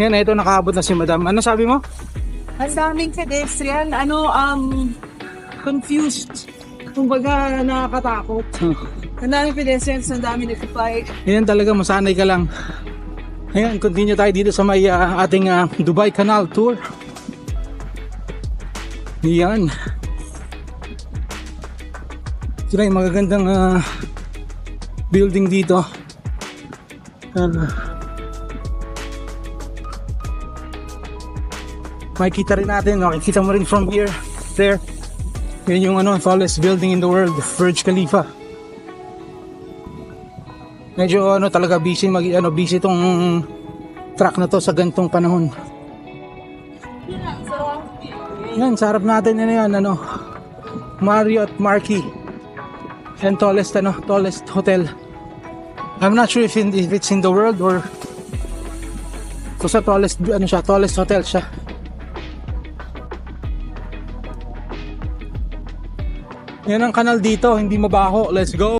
Yan, ito nakaabot na si Madam. Ano sabi mo? Ang daming pedestrian, confused. Kumbaga, nakakatakot. Ang daming pedestrians, ang daming nagpapay. Yan talaga, masanay ka lang. Ayan, continue tayo dito sa may ating Dubai Canal Tour. Yan. Sila yung magagandang building dito. Makikita rin natin, makikita mo rin from here, there. Yan yung tallest building in the world, Burj Khalifa. Medyo talaga busy busy tong truck na to sa gantong panahon. Yan, sa harap natin yan Marriott Marquis. Yan tallest hotel. I'm not sure if it's in the world or sa tallest hotel siya. Yan ang kanal dito, hindi mabaho. Let's go.